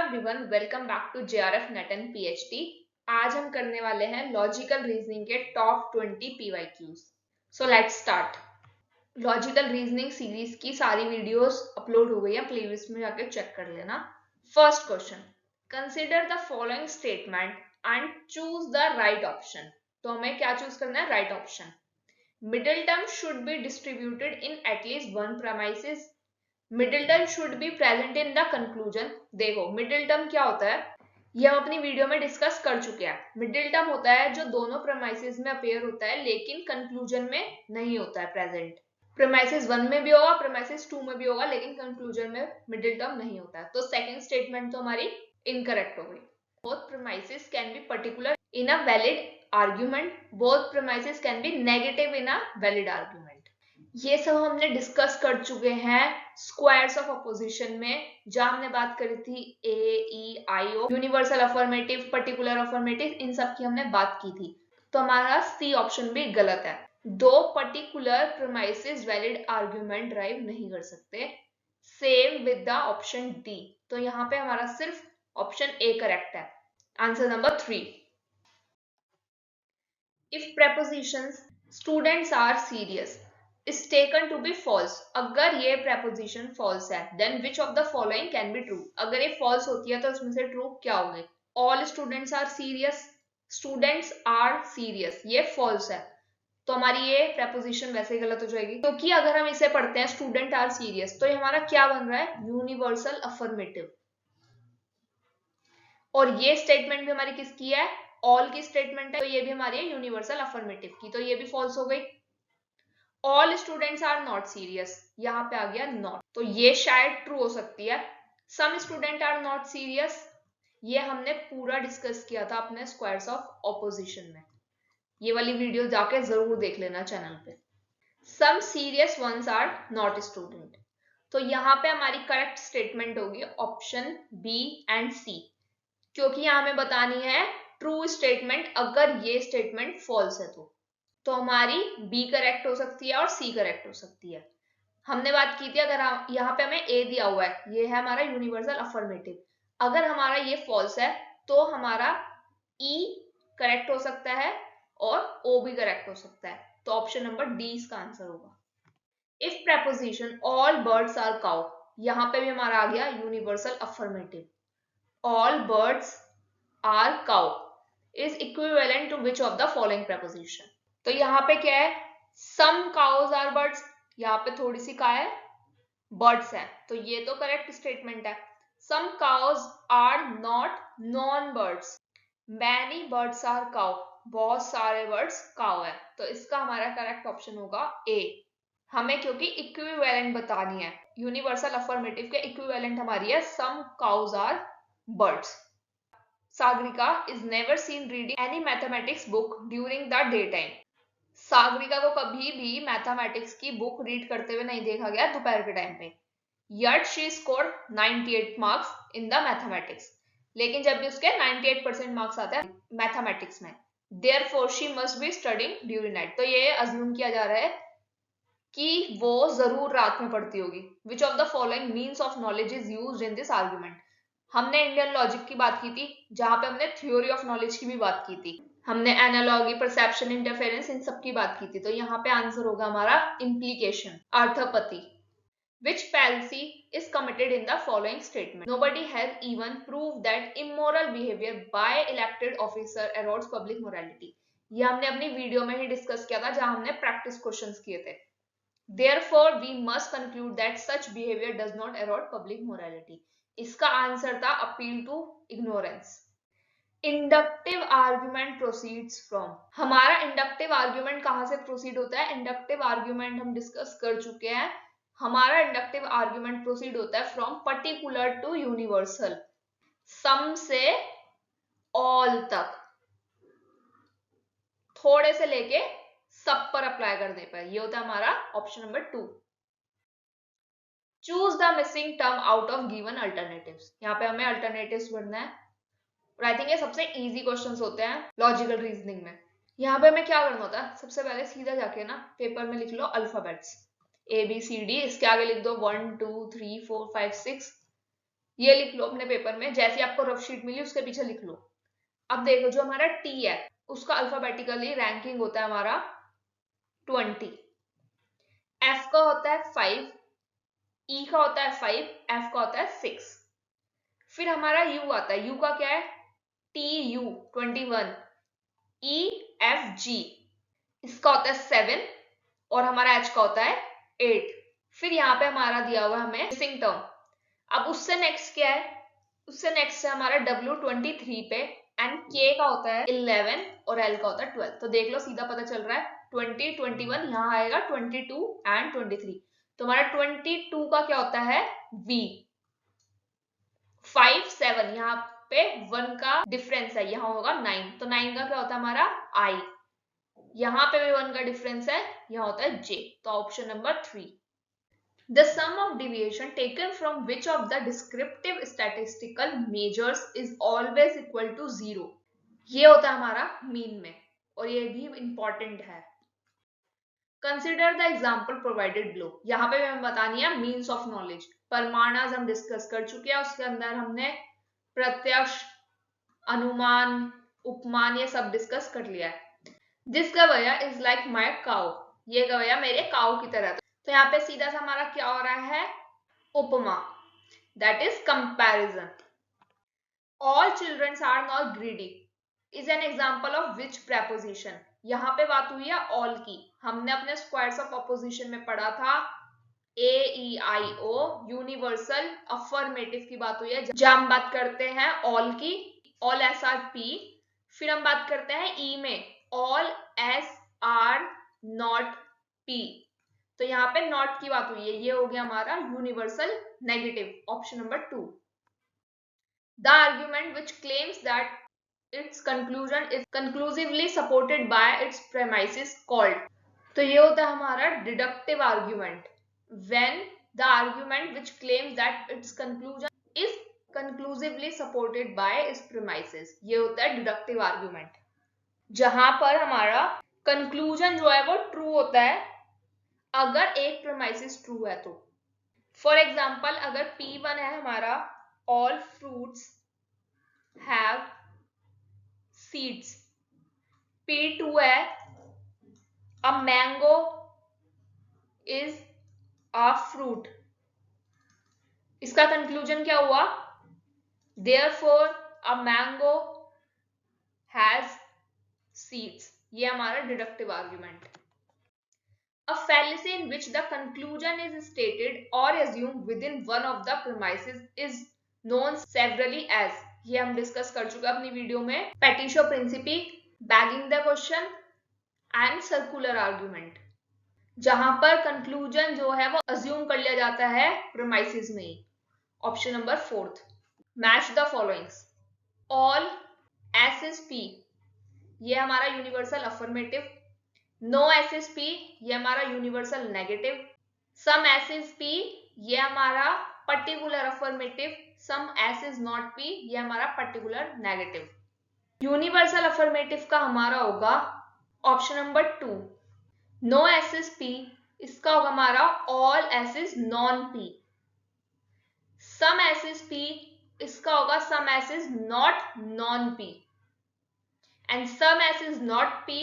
Everyone, welcome back to JRF NET and PhD. आज हम करने वाले हैं लॉजिकल रीजनिंग के top 20 PYQs. So let's start. Logical reasoning series की सारी वीडियोस अपलोड हो गई है, प्लेलिस्ट में जाके चेक कर लेना। First question, consider the following statement and choose the right option. तो हमें क्या चूज करना है? Right option. Middle term should be distributed in at least one premises. Middle term should be present in the conclusion. देखो middle term क्या होता है, ये हम अपनी वीडियो में डिस्कस कर चुके हैं। मिडिल टर्म होता है जो दोनों प्रेमाइसिस में अपेयर होता है लेकिन कंक्लूजन में नहीं होता है प्रेजेंट। प्रेमाइसिस 1 में भी होगा, प्रेमाइसिस 2 में भी होगा, लेकिन कंक्लूजन में मिडिल टर्म नहीं होता है। तो सेकंड स्टेटमेंट तो हमारी इनकरेक्ट हो गई। Both premises can be particular in a valid argument, both premises can be negative in a valid argument. ये सब हमने डिस्कस कर चुके हैं स्क्वायर्स ऑफ अपोजिशन में, जहां हमने बात करी थी ए, ई, आई, ओ, यूनिवर्सल अफर्मेटिव, पर्टिकुलर अफर्मेटिव, इन सब की हमने बात की थी। तो हमारा सी ऑप्शन भी गलत है। दो particular premises valid argument drive नहीं कर सकते। Same with the option D. तो यहाँ पे हमारा सिर्फ ऑप्शन ए करेक्ट है। Answer number 3। If prepositions students are serious is taken to be false, अगर ये preposition false है, then which of the following can be true? अगर ये false होती है तो उसमें से true क्या होंगे? All students are serious, students are serious, ये false है, तो हमारी ये preposition वैसे ही गलत हो जाएगी। क्योंकि अगर हम इसे पढ़ते हैं student are serious, तो ये हमारा क्या बन रहा है? Universal affirmative. और ये स्टेटमेंट भी हमारी किसकी है? ऑल की स्टेटमेंट है, तो ये भी हमारी है यूनिवर्सल अफर्मेटिव की, तो ये भी फॉल्स हो गई। All students are not serious, यहाँ पे आ गया नॉट, तो ये शायद ट्रू हो सकती है। Some student are not serious, ये हमने पूरा डिस्कस किया था अपने स्क्वायर्स ऑफ ऑपोजिशन में, ये वाली वीडियो जाके जरूर देख लेना चैनल पे। Some serious ones are not student, तो यहाँ पे हमारी करेक्ट स्टेटमेंट होगी ऑप्शन बी एंड सी, क्योंकि यहाँ हमें बतानी है ट्रू स्टेटमेंट अगर ये स्टेटमेंट फॉल्स है तो हमारी बी करेक्ट हो सकती है और सी करेक्ट हो सकती है। हमने बात की थी अगर यहाँ पे हमें ए दिया हुआ है, ये है हमारा यूनिवर्सल अफर्मेटिव, अगर हमारा ये फॉल्स है तो हमारा ई करेक्ट हो सकता है और ओ भी करेक्ट हो सकता है, तो ऑप्शन नंबर डी इसका आंसर होगा। If preposition all birds are cow, यहाँ पे भी हमारा आ गया universal affirmative. all birds are cow is equivalent to which of the following preposition? तो यहाँ पे क्या है? some cows are birds, यहाँ पे थोड़ी सी क्या है? birds है, तो ये तो करेक्ट स्टेटमेंट है। some cows are not non birds, many birds are cow, बहुत सारे birds cow है, तो इसका हमारा करेक्ट ऑप्शन होगा ए। हमें क्योंकि इक्विवेलेंट बतानी है, यूनिवर्सल अफर्मेटिव के इक्विवेलेंट हमारी है some cows are birds. Sagrika is never seen reading any mathematics book during the daytime. Sagarika को कभी भी मैथमेटिक्स की बुक रीड करते हुए नहीं देखा गया दोपहर के टाइम पे। Yet she scored 98 marks in the mathematics. लेकिन जब भी उसके 98% मार्क्स आते हैं मैथमेटिक्स में, therefore she must be studying during night. तो ये अज्यूम किया जा रहा है कि वो जरूर रात में पढ़ती होगी। Which of the following means of knowledge is used in this argument? हमने इंडियन लॉजिक की बात की थी, जहां पे हमने थ्योरी ऑफ नॉलेज की भी बात की थी, हमने एनालॉजी, परसेप्शन, इंटरफेरेंस, इन सब की बात की थी, तो यहाँ पे आंसर होगा हमारा implication, अर्थपति। Which fallacy is committed in the following statement? Nobody has even proved that immoral behavior by elected officer erodes public morality. ये हमने अपनी वीडियो में ही डिस्कस किया था, जहां हमने प्रैक्टिस क्वेश्चंस किए थे। Therefore, we must conclude that such behavior does not erode public morality. इसका आंसर था appeal to ignorance. Inductive argument proceeds from, हमारा इंडक्टिव आर्ग्यूमेंट कहां से प्रोसीड होता है? इंडक्टिव आर्ग्यूमेंट हम डिस्कस कर चुके हैं, हमारा इंडक्टिव आर्ग्यूमेंट प्रोसीड होता है फ्रॉम पर्टिकुलर टू यूनिवर्सल, सम से ऑल तक, थोड़े से लेके सब पर अप्लाई करने पर, ये होता है हमारा option number 2। Choose the missing term out of given alternatives, यहाँ पे हमें अल्टरनेटिव्स भरना है, और आई थिंक ये सबसे इजी क्वेश्चंस होते हैं लॉजिकल रीजनिंग में। यहाँ पे हमें क्या करना होता है? सबसे पहले सीधा जाके ना पेपर में लिख लो alphabets, A B C D, इसके आगे लिख दो 1 2 3 4 5 6, ये लिख लो अपने पेपर में, जैसे आपको रफ शीट मिली उसके पीछे लिख लो। अब देखो जो हमारा टी है उसका अल्फाबेटिकली रैंकिंग होता है हमारा 20, एफ का होता है 5, ई का होता है 5, एफ का होता है 6। फिर हमारा यू आता है, यू का क्या है T U 21, E F G इसका होता है 7 और हमारा एच का होता है 8। फिर यहाँ पे हमारा दिया हुआ हमें मिसिंग टर्म। अब उससे नेक्स्ट क्या है, उससे नेक्स्ट है हमारा W23 पे एंड K का होता है 11 और L का होता है 12। तो देख लो सीधा पता चल रहा है 20, 21 यहाँ आएगा 22 एंड 23। तो हमारा 22 का क्या होता है V, 5 7 यहाँ पे 1 का डिफरेंस है, यहाँ होगा 9। तो 9 का क्या होता है हमारा I, यहाँ पे भी 1 का डिफरेंस है, यहाँ होता है J। तो option number 3। The sum of deviation taken from which of the descriptive statistical measures is always equal to 0। ये होता है हमारा मीन में और ये भी इंपॉर्टेंट है। Consider the example provided below. यहाँ पे हमें बतानी है मीन्स ऑफ नॉलेज। परमाणुज हम डिस्कस कर चुके हैं, उसके अंदर हमने प्रत्यक्ष, अनुमान, उपमान ये सब डिस्कस कर लिया है। दिस गवैया इज लाइक माई काउ, ये गवैया मेरे काउ की तरह। तो यहाँ पे सीधा सा हमारा क्या हो रहा है उपमा, that is comparison. All childrens are not greedy is an example of which preposition. यहाँ पे बात हुई है ऑल की, हमने अपने स्क्वायर्स ऑफ अपोजिशन में पढ़ा था AEIO यूनिवर्सल अफर्मेटिव की बात हुई है, जहां हम बात करते हैं ऑल की, ऑल SRP। फिर हम बात करते हैं ई में ऑल SR नॉट P। तो यहाँ पे नॉट की बात हुई है, ये हो गया हमारा universal negative, option number 2। The argument which claims that its conclusion is conclusively supported by its premises called। तो ये होता है हमारा deductive argument। when the argument which claims that its conclusion is conclusively supported by its premises, ये होता है deductive argument। जहां पर हमारा conclusion जो है वो true होता है अगर एक premises true है तो। फॉर एग्जाम्पल अगर P1 है हमारा all fruits have seeds, P2 है a mango is a fruit, इसका कंक्लूजन क्या हुआ therefore a mango has seeds, ये हमारा deductive argument. A fallacy in which the conclusion is stated or assumed within one of the premises is known severally as, ये हम discuss कर चुके हैं अपनी वीडियो में, petitio principii, begging the question and circular argument. जहां पर conclusion जो है वो अज्यूम कर लिया जाता है प्रीमाइसेस में ही, option number 4। Match the followings, all SSP ये हमारा यूनिवर्सल अफर्मेटिव, नो SSP ये हमारा यूनिवर्सल नेगेटिव, सम SSP ये हमारा particular affirmative, some S not P ये हमारा पर्टिकुलर नेगेटिव। यूनिवर्सल अफर्मेटिव का हमारा होगा ऑप्शन नंबर 2 नो SSP, इसका होगा हमारा all S non P। Some SSP इसका होगा some S not non P and some S not P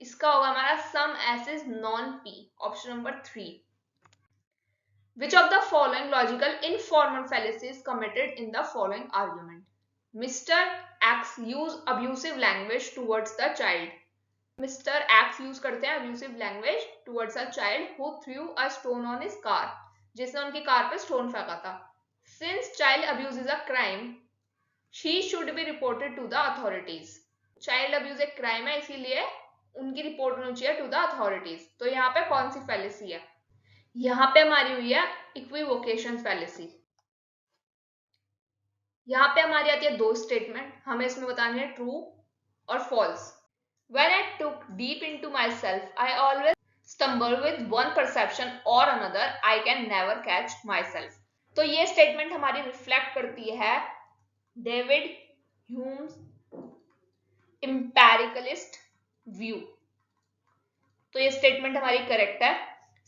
इसका होगा हमारा some S non P, option number 3। Which of the following logical informal fallacies committed in the following argument? Mr. X use abusive language towards the child. Mr. X use करते हैं abusive language towards a child who threw a stone on his car, जिसने उनकी car पे stone फेंका था। Since child abuse is a crime, she should be reported to the authorities. Child abuse एक crime है, इसीलिए उनकी रिपोर्ट होनी चाहिए टू द अथॉरिटीज। तो यहाँ पे कौन सी फैलेसी है, यहाँ पे हमारी हुई है इक्विवोकेशन फैलेसी। यहाँ पे हमारी आती है दो स्टेटमेंट, हमें इसमें बतानी है ट्रू और false. When I took deep into myself, I always stumble with one perception or another. I can never catch myself. तो ये स्टेटमेंट हमारी रिफ्लेक्ट करती है डेविड ह्यूम्स एम्पेरिकलिस्ट व्यू। तो ये स्टेटमेंट हमारी करेक्ट है।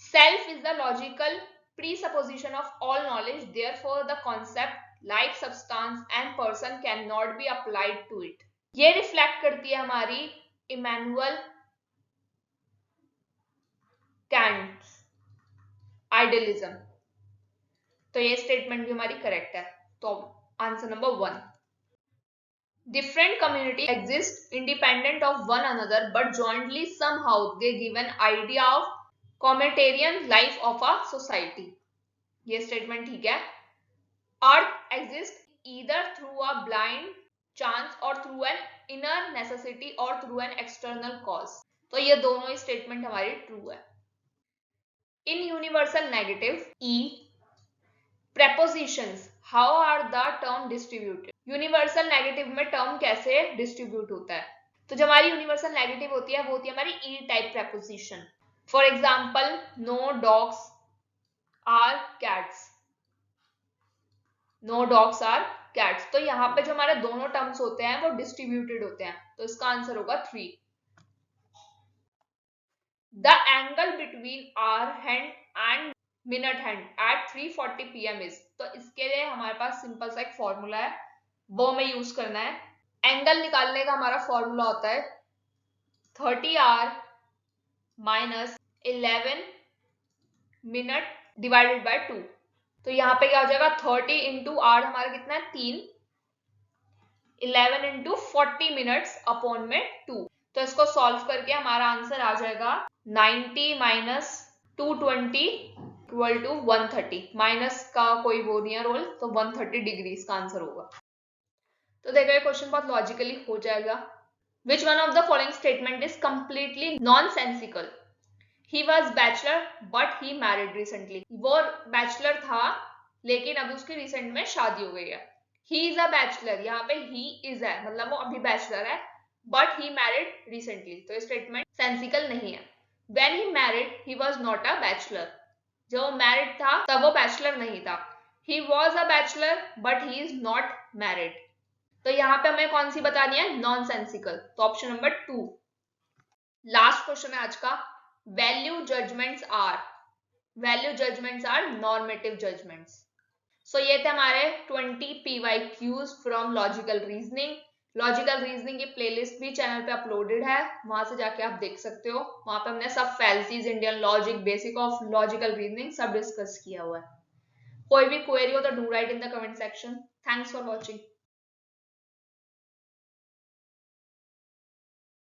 Self is the logical presupposition of all knowledge, therefore the concept like substance and person cannot be applied to it. ये रिफ्लेक्ट करती है हमारी इमैनुअल कैंट आइडियलिज्म। तो ये स्टेटमेंट भी हमारी करेक्ट है। तो answer number 1। Different communities exist independent of one another but jointly somehow they give an idea of communitarian life of a society. ये स्टेटमेंट ठीक है। Earth exists either through a blind chance or through an inner necessity or through an external cause. तो ये दोनों ही statement हमारी true है। In universal negative E, prepositions how are the term distributed? Universal negative में term कैसे distribute होता है? तो जो हमारी यूनिवर्सल नेगेटिव होती है वो होती है हमारी E type proposition. For example, no dogs are cats, no dogs are cats. तो यहाँ पे जो हमारे दोनों टर्म्स होते हैं वो डिस्ट्रीब्यूटेड होते हैं, तो इसका आंसर होगा 3। The angle between hour hand and minute hand at 3:40 PM इज। तो इसके लिए हमारे पास सिंपल सा एक फॉर्मूला है, वो हमें यूज करना है। एंगल निकालने का हमारा फॉर्मूला होता है 30 hour - 11 मिनट डिवाइडेड बाय 2। तो यहाँ पे क्या हो जाएगा, 30 इंटू आर हमारा कितना है 3, 11 इंटू 40 मिनट्स अपॉन में 2। तो इसको सॉल्व करके हमारा आंसर आ जाएगा 90 - 220 इक्वल टू 130। माइनस का कोई वो नहीं है रोल, तो 130 डिग्री इसका आंसर होगा। तो देखो ये क्वेश्चन बहुत लॉजिकली हो जाएगा। Which one of the following statement is completely nonsensical? He was bachelor but he married recently. वो बैचलर था लेकिन अभी उसकी रिसेंट में शादी हो गई है। He is a bachelor, यहाँ पे he is है, मतलब वो अभी बैचलर है, but he married recently। तो ये स्टेटमेंट सेंसिकल नहीं है। When he married, he was not a bachelor। जब वो मैरिड था तब वो बैचलर नहीं था। He was a bachelor but he is not married। तो यहाँ पे हमें कौन सी बतानी है, नॉन सेंसिकल। तो ऑप्शन नंबर 2। लास्ट क्वेश्चन है आज का। Value judgments are normative judgments. So ये थे हमारे 20 PYQs from logical reasoning. Logical reasoning की प्लेलिस्ट भी चैनल पे अपलोडेड है, वहां से जाके आप देख सकते हो। वहां पे हमने सब fallacies, Indian logic, basic of logical reasoning सब डिस्कस किया हुआ है। कोई भी क्वेरी हो तो do write in the comment section. Thanks for watching.